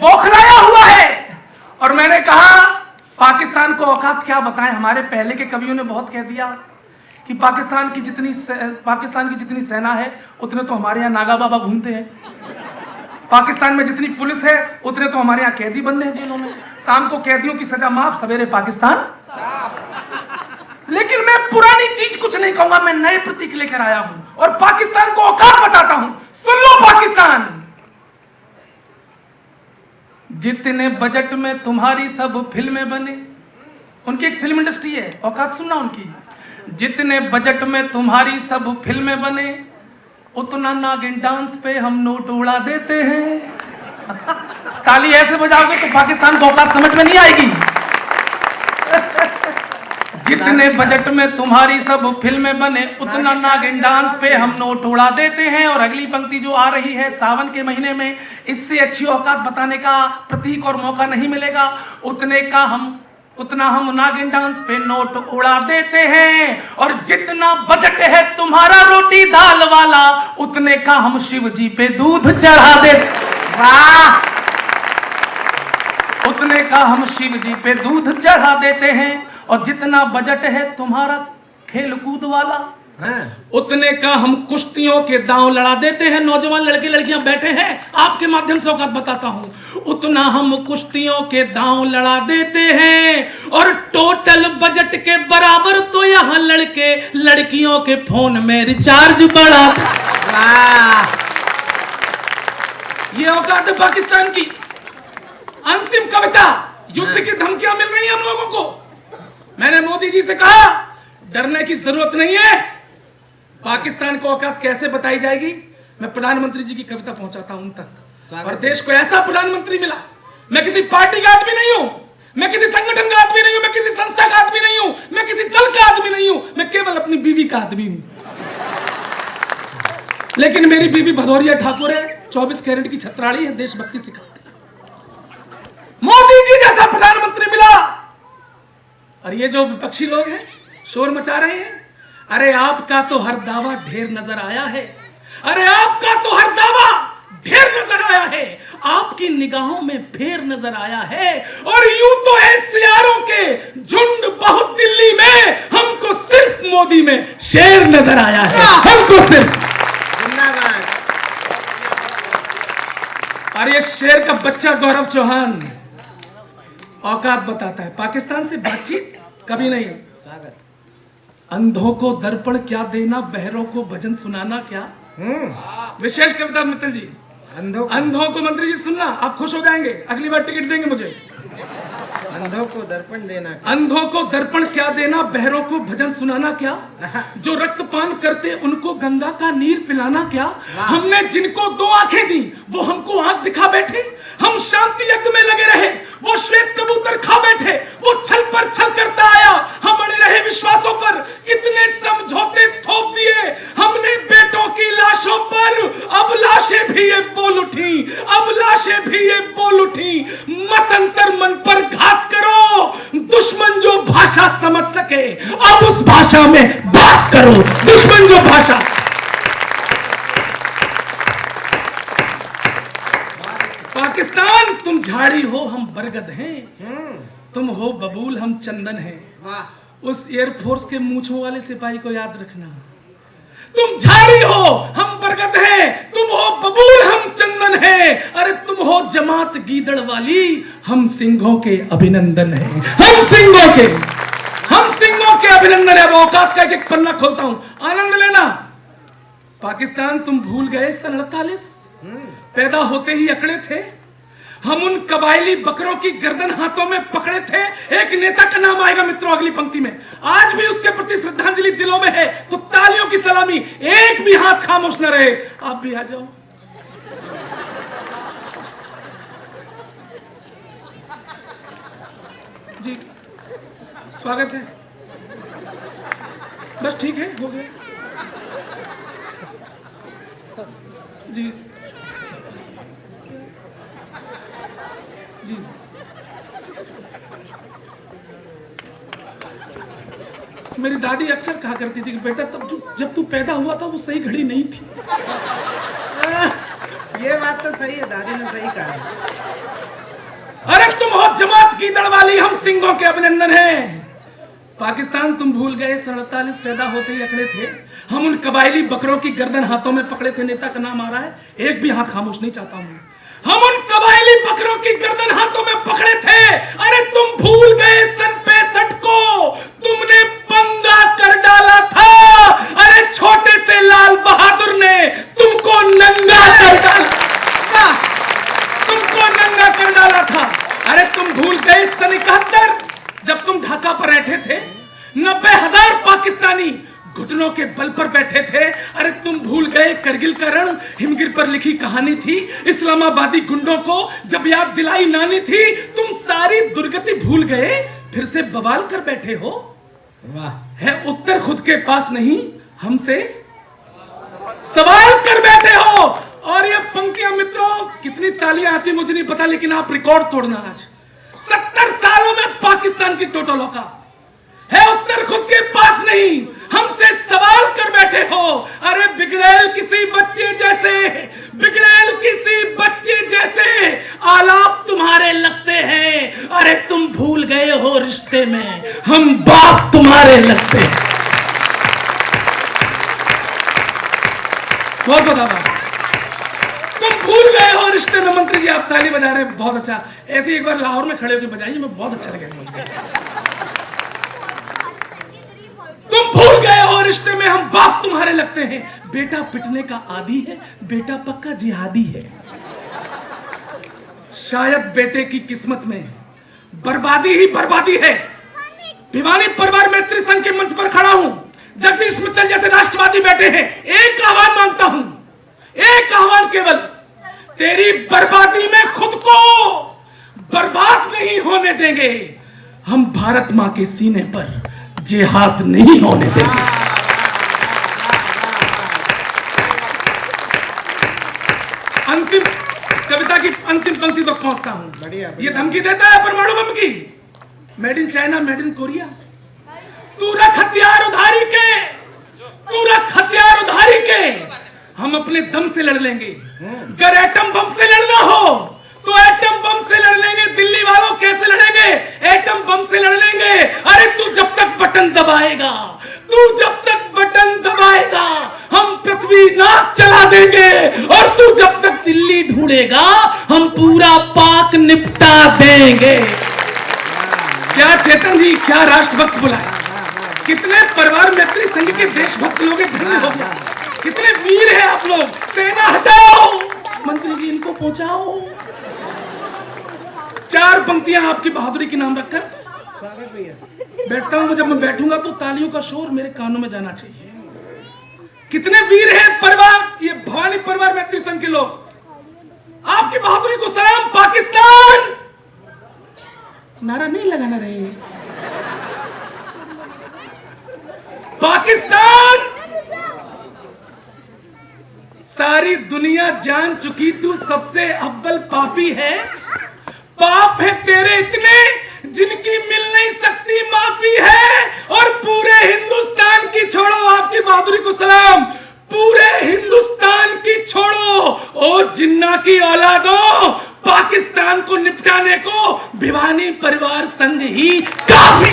बौखलाया हुआ है। और मैंने कहा पाकिस्तान को औकात क्या बताएं, हमारे पहले के कवियों ने बहुत कह दिया कि पाकिस्तान की जितनी सेना है उतने तो हमारे यहाँ नागा बाबा घूमते हैं, पाकिस्तान में जितनी पुलिस है उतने तो हमारे यहाँ कैदी बंद हैं जेलों में, शाम को कैदियों की सजा माफ, सवेरे पाकिस्तान। लेकिन मैं पुरानी चीज कुछ नहीं कहूंगा, मैं नए प्रतीक लेकर आया हूं और पाकिस्तान को औकात बताता हूं। सुन लो पाकिस्तान, जितने बजट में तुम्हारी सब फिल्में बने, उनकी एक फिल्म इंडस्ट्री है, औकात सुनना उनकी, जितने बजट में तुम्हारी सब फिल्में बने उतना नागिन डांस पे हम नोट उड़ा देते हैं। ताली ऐसे बजाओगे तो पाकिस्तान को औकात समझ में नहीं आएगी। जितने बजट में तुम्हारी सब फिल्में बने उतना नागिन डांस पे हम नोट उड़ा देते हैं। और अगली पंक्ति जो आ रही है, सावन के महीने में इससे अच्छी औकात बताने का प्रतीक और मौका नहीं मिलेगा। उतना हम नागिन डांस पे नोट उड़ा देते हैं। और जितना बजट है तुम्हारा रोटी दाल वाला उतने का हम शिव जी पे दूध चढ़ा देते, वाह, उतने का हम शिव जी पे दूध चढ़ा देते हैं। और जितना बजट है तुम्हारा खेल कूद वाला उतने का हम कुश्तियों के दांव लड़ा देते हैं। नौजवान लड़के लड़कियां बैठे हैं, आपके माध्यम से औकात बताता हूं, उतना हम कुश्तियों के दांव लड़ा देते हैं। और टोटल बजट के बराबर तो यहां लड़के लड़कियों के फोन में रिचार्ज बढ़ा। ये औकात है पाकिस्तान की। अंतिम कविता, युद्ध की धमकियां मिल रही हैं हम लोगों को। मैंने मोदी जी से कहा डरने की जरूरत नहीं है, पाकिस्तान को औकात कैसे बताई जाएगी, मैं प्रधानमंत्री जी की कविता पहुंचाता हूं उन तक। और देश को ऐसा प्रधानमंत्री मिला, मैं किसी पार्टी का आदमी नहीं हूं, मैं किसी संगठन का आदमी नहीं हूं, मैं किसी संस्था का आदमी नहीं हूं, मैं किसी दल का आदमी नहीं हूं, मैं केवल अपनी बीवी का आदमी हूं। लेकिन मेरी बीवी भदौरिया ठाकुर है, 24 कैरेट की छत्राड़ी है, देशभक्ति सिखाती है। मोदी जी जैसा प्रधानमंत्री मिला। और ये जो विपक्षी लोग हैं शोर मचा रहे हैं, अरे आपका तो हर दावा ढेर नजर आया है, अरे आपका तो हर दावा ढेर नजर आया है, आपकी निगाहों में फेर नजर आया है। और यूं तो एसआरों के झुंड बहुत दिल्ली में, हमको सिर्फ मोदी में शेर नजर आया है, हमको सिर्फ। और ये शेर का बच्चा गौरव चौहान औकात बताता है, पाकिस्तान से बातचीत कभी नहीं। स्वागत। अंधों को दर्पण क्या देना, बहरों को भजन सुनाना क्या। विशेष कविता मित्तल जी। अंधों को मंत्री जी सुनना, आप खुश हो जाएंगे, अगली बार टिकट देंगे मुझे। अंधों को दर्पण देना, अंधों को दर्पण क्या देना, बहरों को भजन सुनाना क्या, जो रक्तपान करते उनको गंगा का नीर पिलाना क्या। हमने जिनको 2 आंखें दी वो हमको आंख दिखा बैठे, हम शांति यज्ञ में लगे रहे वो श्वेत कबूतर खा बैठे, वो छल पर छल करता आया हम अड़े रहे विश्वासों पर, कितने समझौते थोप दिए हमने बेटों की लाशों पर। अब लाशें भी ये बोल उठी, अब लाशें भी ये बोल उठी, मत अंतर मन पर घात करो, दुश्मन जो भाषा समझ सके अब उस भाषा में बात करो, दुश्मन जो भाषा। पाकिस्तान तुम झाड़ी हो हम बरगद हैं, तुम हो बबूल हम चंदन हैं। उस एयरफोर्स के मूंछों वाले सिपाही को याद रखना, तुम झाड़ी हो हम बरगद हैं, तुम हो बबूल हम चंदन हैं। अरे तुम हो जमात गीदड़ वाली, हम सिंहों के अभिनंदन हैं, हम सिंहों के अभिनंदन है। वो औकात का एक पन्ना खोलता हूं, आनंद लेना। पाकिस्तान तुम भूल गए सन 48, पैदा होते ही अकड़े थे, हम उन कबायली बकरों की गर्दन हाथों में पकड़े थे। एक नेता का नाम आएगा मित्रों अगली पंक्ति में, आज भी उसके प्रति श्रद्धांजलि दिलों में है, तो तालियों की सलामी, एक भी हाथ खामोश न रहे। आप भी आ जाओ। जी स्वागत है, बस ठीक है, हो गया जी जी। मेरी दादी अक्सर कहा करती थी कि बेटा तब जब तू पैदा हुआ था वो सही घड़ी नहीं थी। ये बात तो सही है, दादी ने सही कहा। अरे तुम हो जमात की दड़वाली, हम सिंगों के अभिनंदन हैं। पाकिस्तान तुम भूल गए 47 पैदा होते ही अकड़े थे। हम उन कबायली बकरों की गर्दन हाथों में पकड़े थे। नेता का नाम आ रहा है, एक भी हाथ खामोश नहीं चाहता हूं। हम उन कबायली बकरों की गर्दन हाथों में पकड़े थे। अरे तुम भूल गए सन 65 को, तुमने पंगा कर डाला था। अरे छोटे से लाल बहादुर ने तुमको नंगा कर डाला, तुमको नंगा कर डाला था। अरे तुम भूल गए सन 71 जब तुम ढाका पर बैठे थे, 90,000 पाकिस्तानी घुटनों के बल पर बैठे थे। अरे तुम भूल गए करगिल का रण हिमगिर पर लिखी कहानी थी। इस्लामाबादी गुंडों को जब याद दिलाई नानी थी। तुम सारी दुर्गति भूल गए, फिर से बवाल कर बैठे हो। वाह, है उत्तर खुद के पास नहीं, हमसे सवाल कर बैठे हो। और ये पंक्तियां मित्रों, कितनी तालियां आती मुझे नहीं पता, लेकिन आप रिकॉर्ड तोड़ना। आज 70 सालों में पाकिस्तान की टोटल औकात है उत्तर खुद के पास नहीं, हमसे सवाल कर बैठे हो। अरे बिगड़ैल किसी बच्चे जैसे, बिगड़ैल किसी बच्चे जैसे आलाप तुम्हारे लगते हैं। अरे तुम भूल गए हो रिश्ते में हम बाप तुम्हारे लगते हैं। बहुत बहुत तुम भूल गए हो रिश्ते में। मंत्री जी आप ताली बजा रहे हैं, बहुत अच्छा। ऐसे एक बार लाहौर में खड़े होकर बजाइए, मैं बहुत अच्छा लगेगा मुझे। तुम भूल गए हो रिश्ते में हम बाप तुम्हारे लगते हैं। बेटा पिटने का आदी है, बेटा पक्का जिहादी है। शायद बेटे की किस्मत में बर्बादी ही बर्बादी है। भिवानी परिवार मैत्री संघ के मंच पर खड़ा हूं, जगदीश मित्तल जैसे राष्ट्रवादी बैठे हैं। एक आह्वान मांगता हूं, एक आह्वान केवल, तेरी बर्बादी में खुद को बर्बाद नहीं होने देंगे। हम भारत मां के सीने पर जिहाद नहीं होने देंगे। अंतिम कविता की अंतिम पंक्ति तक पहुंचता हूं। बढ़िया, ये धमकी देता है परमाणु बम की, made in China, made in Korea. तू रख हथियार उधारी के, तू रख हथियार उधारी के, हम अपने दम से लड़ लेंगे। अगर एटम बम से लड़ना हो तो एटम बम से लड़ लेंगे। दिल्ली वालों कैसे लड़ेंगे? एटम बम से लड़ लेंगे। अरे तू जब तक बटन दबाएगा, तू जब तक बटन दबाएगा, हम पृथ्वी नाक चला देंगे। और तू जब तक दिल्ली ढूंढेगा, हम पूरा पाक निपटा देंगे। क्या चेतन जी, क्या राष्ट्रभक्त बुलाए। कितने परिवार मैत्री संघ के देशभक्त लोग धन्य हो गया। कितने वीर हैं आप लोग। सेना हटाओ, मंत्री जी इनको पहुंचाओ। 4 पंक्तियां आपकी बहादुरी के नाम रखकर बैठता हूं। जब मैं बैठूंगा तो तालियों का शोर मेरे कानों में जाना चाहिए। कितने वीर हैं परिवार, ये भवानी परिवार मैत्री संघ के लोग, आपकी बहादुरी को सलाम। पाकिस्तान नारा नहीं लगाना रहे। पाकिस्तान, सारी दुनिया जान चुकी तू सबसे अव्वल पापी है। पाप है तेरे इतने जिनकी मिल नहीं सकती माफी है। और पूरे हिंदुस्तान की छोड़ो, आपकी बहादुरी को सलाम। पूरे हिंदुस्तान की छोड़ो, ओ जिन्ना की औलादों, पाकिस्तान को निपटाने को भिवानी परिवार संघ ही काफी।